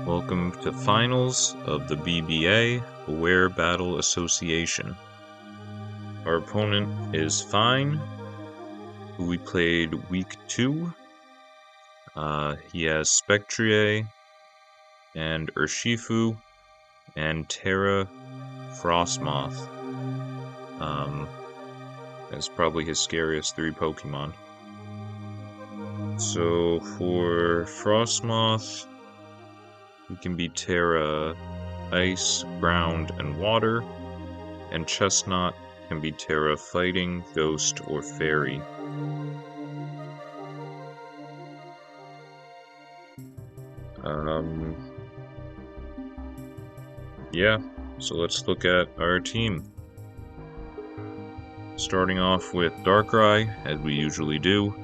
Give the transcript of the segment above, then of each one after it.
Welcome to finals of the BBA Aware Battle Association. Our opponent is Phine, who we played week 2. He has Spectrier and Urshifu and Terra Frostmoth. That's probably his scariest 3 Pokemon. So for Frostmoth, he can be Terra Ice, Ground, and Water, and Chestnut can be Terra Fighting, Ghost, or Fairy. Yeah, so let's look at our team. Starting off with Darkrai, as we usually do.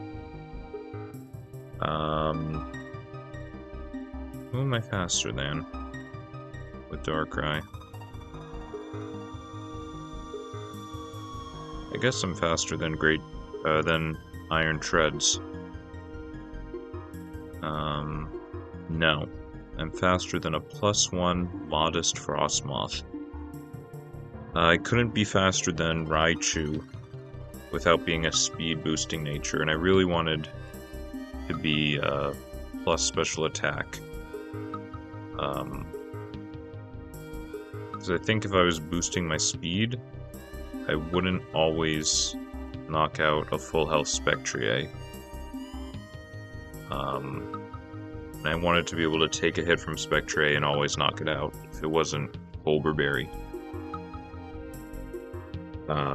Who am I faster than with Darkrai? I guess I'm faster than than Iron Treads. No. I'm faster than a +1 Modest Frostmoth. I couldn't be faster than Raichu without being a speed boosting nature, and I really wanted to be plus special attack. Because I think if I was boosting my speed, I wouldn't always knock out a full health Spectrier. And I wanted to be able to take a hit from Spectrier and always knock it out if it wasn't Bulberberry.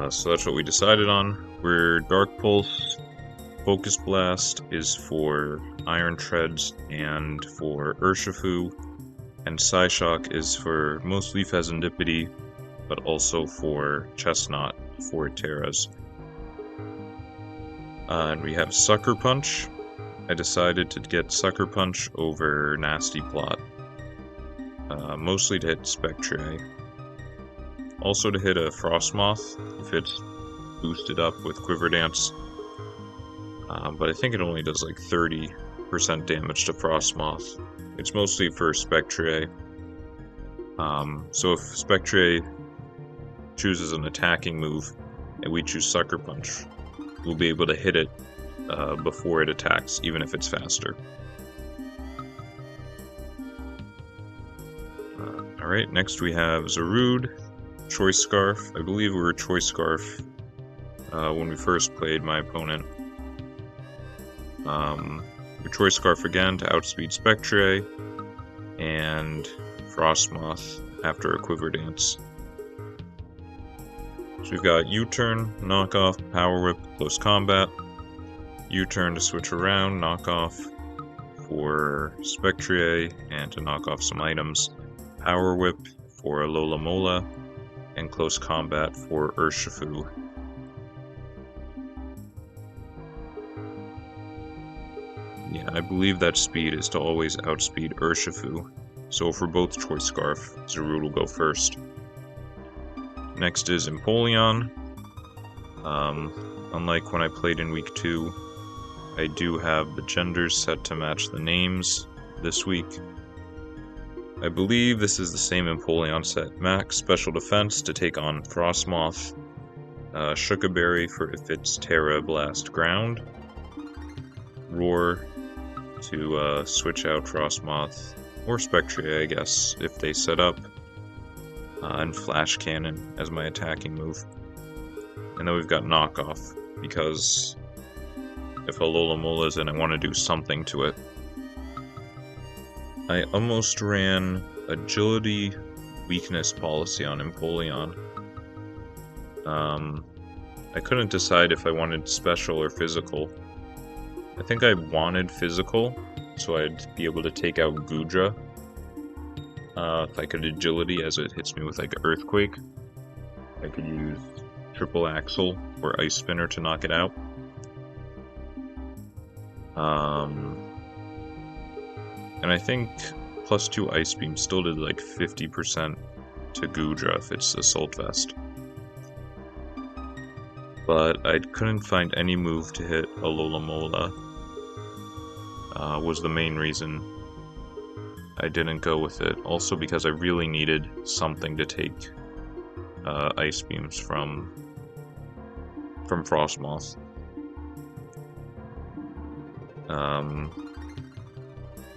So that's what we decided on. We're Dark Pulse. Focus Blast is for Iron Treads and for Urshifu, and Psyshock is for mostly Pheasantipity, but also for Chestnut for Terras. And we have Sucker Punch. I decided to get Sucker Punch over Nasty Plot, mostly to hit Spectrier. Also to hit a Frostmoth if it's boosted up with Quiver Dance. But I think it only does like 30% damage to Frostmoth. It's mostly for Spectrier. So if Spectrier chooses an attacking move and we choose Sucker Punch, we'll be able to hit it before it attacks, even if it's faster. Alright, next we have Zarude, Choice Scarf. I believe we were Choice Scarf when we first played my opponent. We Choice Scarf again to outspeed Spectrier, and Frostmoth after a Quiver Dance. So we've got U-Turn, Knockoff, Power Whip, Close Combat. U-Turn to switch around, Knockoff for Spectrier and to knock off some items. Power Whip for Alola Mola, and Close Combat for Urshifu. Yeah, I believe that speed is to always outspeed Urshifu, so for both Choice Scarf, Zarude will go first. Next is Empoleon. Unlike when I played in week 2, I do have the genders set to match the names this week. I believe this is the same Empoleon set. Max Special Defense to take on Frostmoth. Shukaberry for if it's Terra Blast Ground. Roar to switch out Frostmoth, or Spectrier, I guess, if they set up. And Flash Cannon as my attacking move. And then we've got Knockoff, because if Alola Mola's in, I want to do something to it. I almost ran Agility Weakness policy on Empoleon. I couldn't decide if I wanted Special or Physical. I think I wanted Physical, so I'd be able to take out Goodra. If I could Agility as it hits me with like Earthquake. I could use Triple Axle or Ice Spinner to knock it out. And I think +2 Ice Beam still did like 50% to Goodra if it's Assault Vest. But I couldn't find any move to hit Alola Mola. Was the main reason I didn't go with it. Also because I really needed something to take Ice Beams from Frostmoth.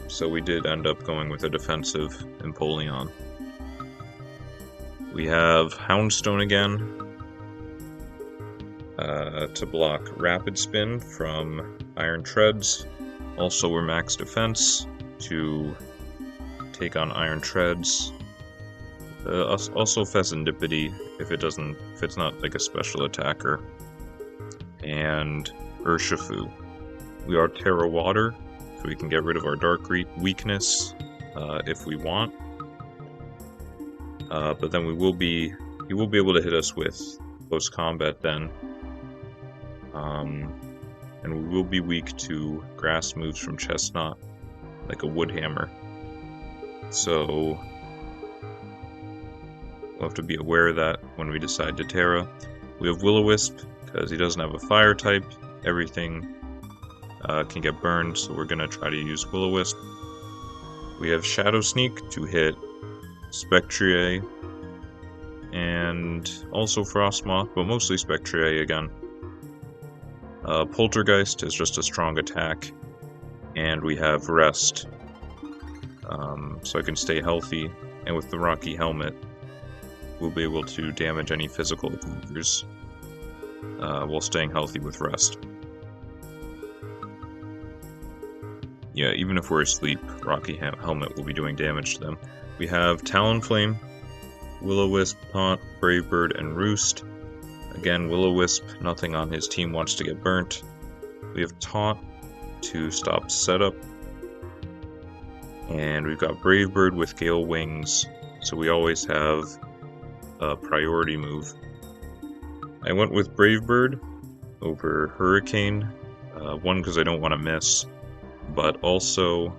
So we did end up going with a defensive Empoleon. We have Houndstone again to block Rapid Spin from Iron Treads. Also, we're max defense to take on Iron Treads. Also Pheasantipity if it's not like a special attacker. And Urshifu. We are Terra Water, so we can get rid of our Dark weakness if we want. But then he will be able to hit us with close combat then. And we will be weak to grass moves from Chestnut, like a Wood Hammer. So we'll have to be aware of that when we decide to Terra. We have Will-O-Wisp, because he doesn't have a fire type. Everything can get burned, so we're going to try to use Will-O-Wisp. We have Shadow Sneak to hit Spectrier, and also Frostmoth, but mostly Spectrier again. Poltergeist is just a strong attack, and we have Rest, so I can stay healthy, and with the Rocky Helmet, we'll be able to damage any physical attackers while staying healthy with Rest. Yeah, even if we're asleep, Rocky Helmet will be doing damage to them. We have Talonflame, Will-O-Wisp, Taunt, Brave Bird, and Roost. Again, Will-O-Wisp, nothing on his team wants to get burnt. We have Taunt to stop setup. And we've got Brave Bird with Gale Wings, so we always have a priority move. I went with Brave Bird over Hurricane, one because I don't want to miss, but also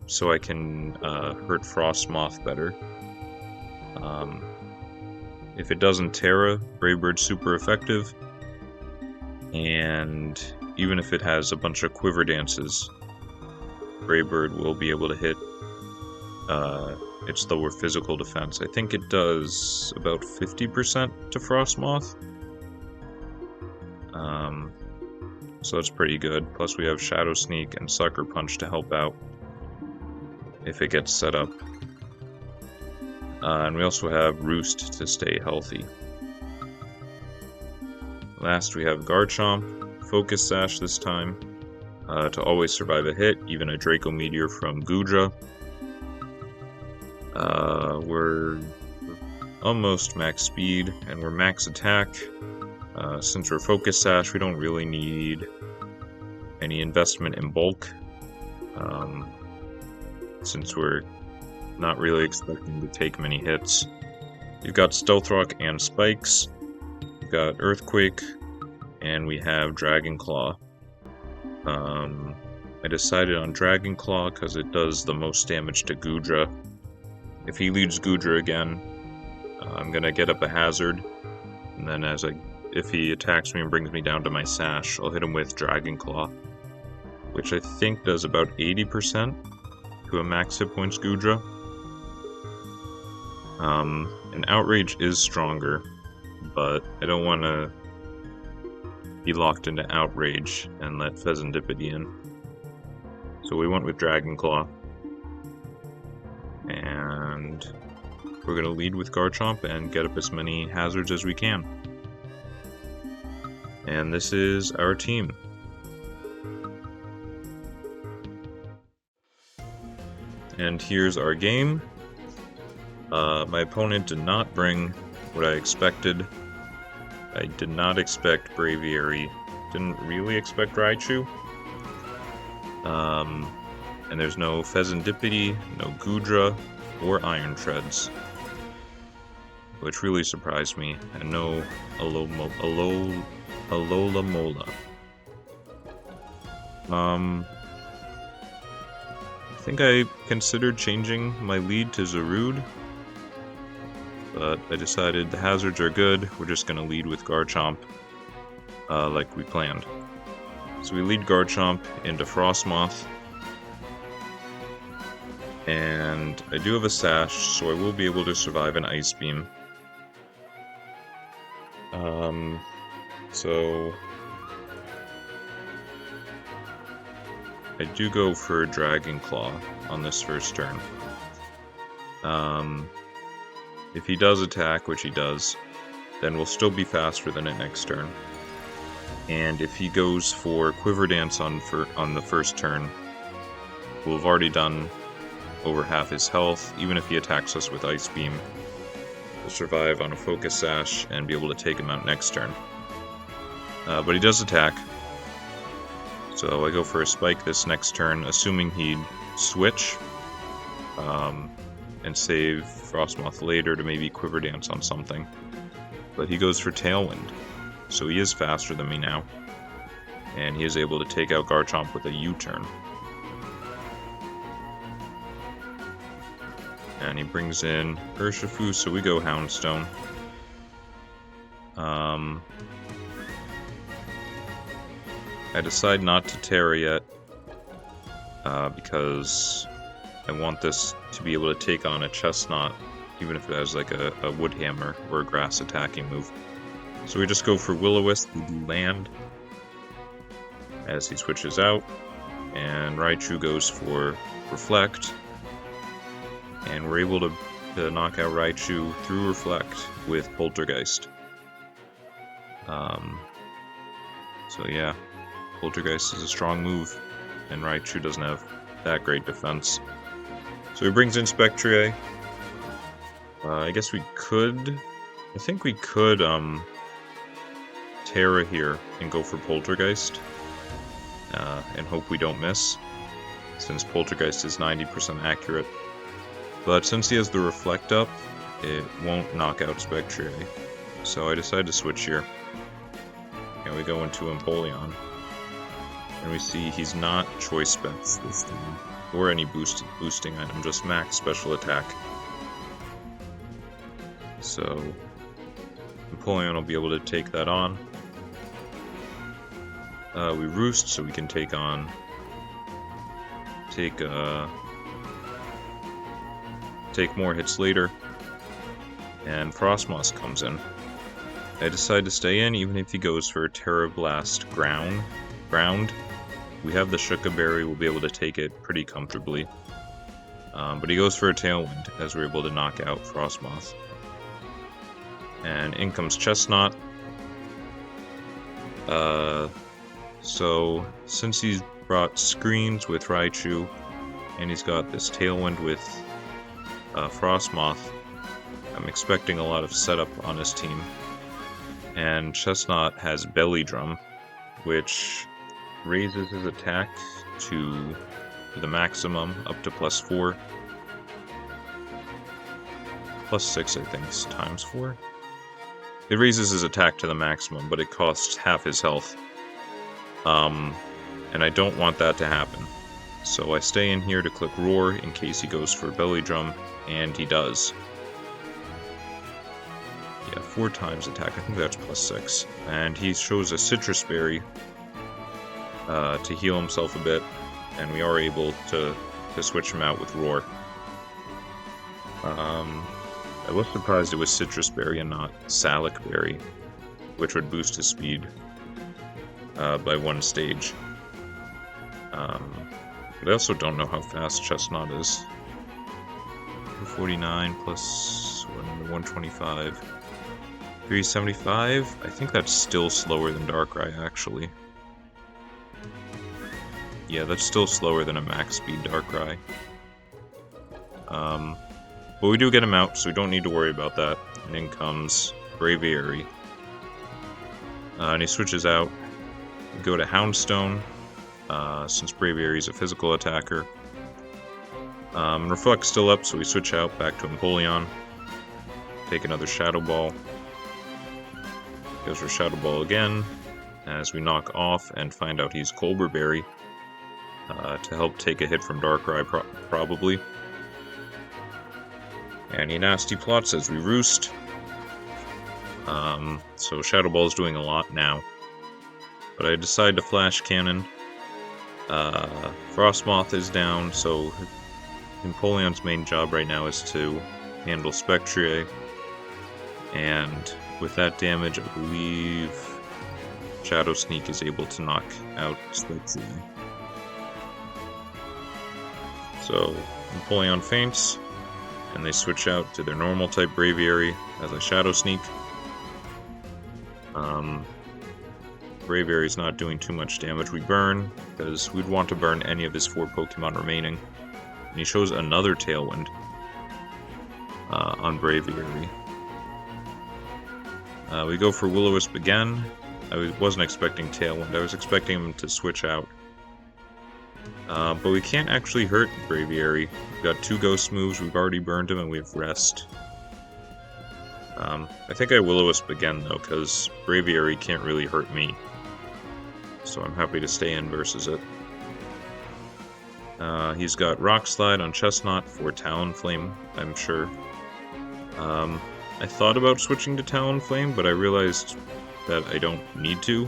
so I can hurt Frostmoth better. If it doesn't Terra, Brave Bird's super effective, and even if it has a bunch of Quiver Dances, Brave Bird will be able to hit its lower physical defense. I think it does about 50% to Frostmoth. So that's pretty good. Plus we have Shadow Sneak and Sucker Punch to help out if it gets set up. And we also have Roost to stay healthy. Last we have Garchomp, Focus Sash this time, to always survive a hit, even a Draco Meteor from Goodra. We're almost max speed, and we're max attack. Since we're Focus Sash, we don't really need any investment in bulk, since we're not really expecting to take many hits. You've got Stealth Rock and Spikes, we've got Earthquake, and we have Dragon Claw. I decided on Dragon Claw because it does the most damage to Goodra. If he leads Goodra again, I'm gonna get up a hazard, and then if he attacks me and brings me down to my Sash, I'll hit him with Dragon Claw, which I think does about 80% to a max hit points Goodra. And Outrage is stronger, but I don't want to be locked into Outrage and let Pheasantipity in. So we went with Dragon Claw. And we're going to lead with Garchomp and get up as many hazards as we can. And this is our team. And here's our game. My opponent did not bring what I expected. I did not expect Braviary. Didn't really expect Raichu. And there's no Pheasantipity, no Goodra, or Iron Treads, which really surprised me, and no Alola Mola. I think I considered changing my lead to Zarude, but I decided the hazards are good, we're just going to lead with Garchomp, like we planned. So we lead Garchomp into Frostmoth. And I do have a sash, so I will be able to survive an ice beam. So I do go for Dragon Claw on this first turn. If he does attack, which he does, then we'll still be faster than it next turn. And if he goes for Quiver Dance on the first turn, we'll have already done over half his health. Even if he attacks us with Ice Beam, we'll survive on a Focus Sash and be able to take him out next turn. But he does attack, so I go for a Spike this next turn, assuming he'd switch and save Frostmoth later to maybe Quiver Dance on something. But he goes for Tailwind, so he is faster than me now, and he is able to take out Garchomp with a U-turn. And he brings in Urshifu, so we go Houndstone. I decide not to Terra yet, because I want this to be able to take on a Chestnut, even if it has like a Wood Hammer or a Grass attacking move. So we just go for Will-O-Wisp, we do land as he switches out, and Raichu goes for Reflect, and we're able to knock out Raichu through Reflect with Poltergeist. So yeah, Poltergeist is a strong move, and Raichu doesn't have that great defense. So he brings in Spectrier. I guess we could... I think we could Terra here and go for Poltergeist, and hope we don't miss, since Poltergeist is 90% accurate. But since he has the Reflect up, it won't knock out Spectrier. So I decided to switch here. And we go into Empoleon. And we see he's not Choice Specs this time, or any boosting item, just max special attack. So Empoleon will be able to take that on. We Roost, so we can take more hits later. And Frostmoth comes in. I decide to stay in, even if he goes for Terra Blast Ground. We have the Shuka Berry, we'll be able to take it pretty comfortably. But he goes for a Tailwind, as we're able to knock out Frostmoth. And in comes Chestnut. So, since he's brought Screens with Raichu, and he's got this Tailwind with Frostmoth, I'm expecting a lot of setup on his team. And Chestnut has Belly Drum, which raises his attack to the maximum, up to +4. +6, I think, is times 4. It raises his attack to the maximum, but it costs half his health. And I don't want that to happen. So I stay in here to click Roar in case he goes for Belly Drum, and he does. Yeah, 4 times attack, I think that's +6. And he shows a Citrus Berry to heal himself a bit, and we are able to switch him out with Roar. I was surprised it was Citrus Berry and not Salic Berry, which would boost his speed by 1 stage. But I also don't know how fast Chestnut is. 249 plus 125. 375? I think that's still slower than Darkrai, actually. Yeah, that's still slower than a max speed Darkrai. But we do get him out, so we don't need to worry about that. And in comes Braviary. And he switches out. We go to Houndstone, since Braviary is a physical attacker. Reflect's still up, so we switch out back to Empoleon. Take another Shadow Ball. Goes for Shadow Ball again, as we knock off and find out he's Colbur Berry, to help take a hit from Darkrai, probably. And he Nasty Plots as we Roost. So Shadow Ball is doing a lot now. But I decide to Flash Cannon. Frostmoth is down, so Empoleon's main job right now is to handle Spectrier, and with that damage, I believe Shadow Sneak is able to knock out Spectrier. So Empoleon faints, and they switch out to their normal type Braviary as a Shadow Sneak. Braviary's not doing too much damage. We burn, because we'd want to burn any of his 4 Pokemon remaining. And he shows another Tailwind on Braviary. We go for Will-O-Wisp again. I wasn't expecting Tailwind, I was expecting him to switch out. But we can't actually hurt Braviary. We've got 2 Ghost moves, we've already burned him, and we have Rest. I think I Will-O-Wisp again, though, because Braviary can't really hurt me. So I'm happy to stay in versus it. He's got Rock Slide on Chestnut for Talonflame, I'm sure. I thought about switching to Talonflame, but I realized that I don't need to.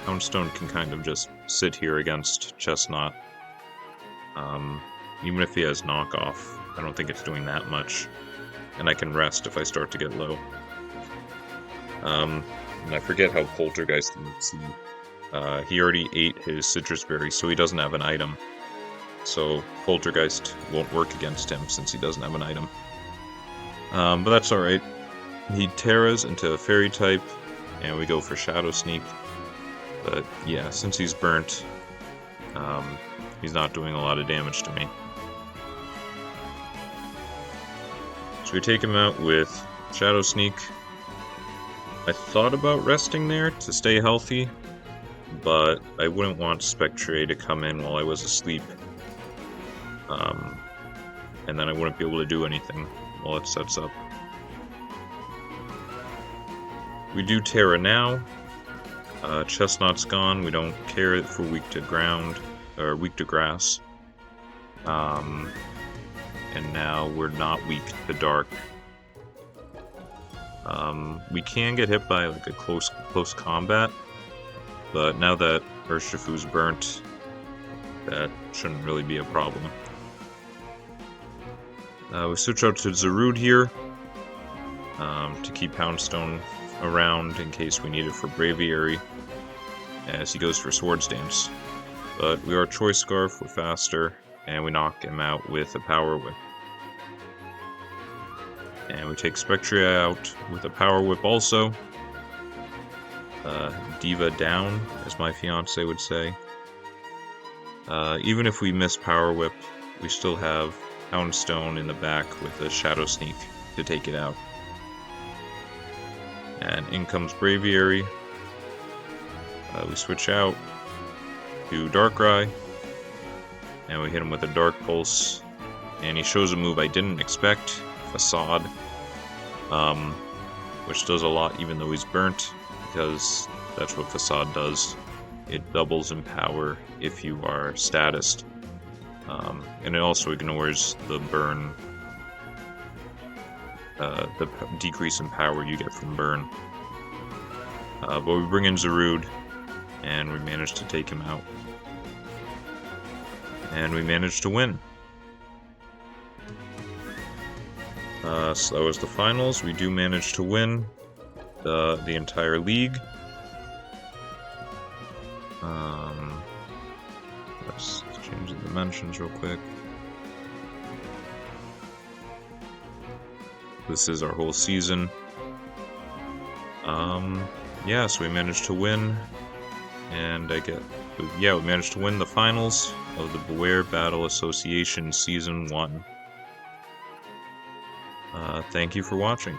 Houndstone can kind of just sit here against Chestnut. Even if he has Knockoff, I don't think it's doing that much. And I can rest if I start to get low. And I forget how Poltergeist works. He already ate his Citrus Berry, so he doesn't have an item. So Poltergeist won't work against him since he doesn't have an item. But that's alright. He Terras into a Fairy type, and we go for Shadow Sneak. But yeah, since he's burnt, he's not doing a lot of damage to me. So we take him out with Shadow Sneak. I thought about resting there to stay healthy, but I wouldn't want Spectrier to come in while I was asleep. And then I wouldn't be able to do anything while it sets up. We do Terra now. Chestnut's gone, we don't care if we're weak to ground, or weak to grass. And now we're not weak to dark. We can get hit by like a close combat, but now that Urshifu's burnt, that shouldn't really be a problem. We switch out to Zarude here to keep Houndstone around in case we need it for Braviary, as he goes for Swords Dance. But we are Choice Scarf, we're faster, and we knock him out with a Power Whip. And we take Spectrier out with a Power Whip also. Diva down, as my fiance would say. Even if we miss Power Whip, we still have Houndstone in the back with a Shadow Sneak to take it out. And in comes Braviary. We switch out to Darkrai, and we hit him with a Dark Pulse, and he shows a move I didn't expect, Facade, which does a lot even though he's burnt, because that's what Facade does. It doubles in power if you are statused, and it also ignores the burn, the decrease in power you get from burn. But we bring in Zarude, and we manage to take him out. And we managed to win. So that was the finals. We do manage to win the entire league. Let's change the dimensions real quick. This is our whole season. Yeah, so we managed to win, and we managed to win the finals of the Beware Battle Association Season 1. Thank you for watching.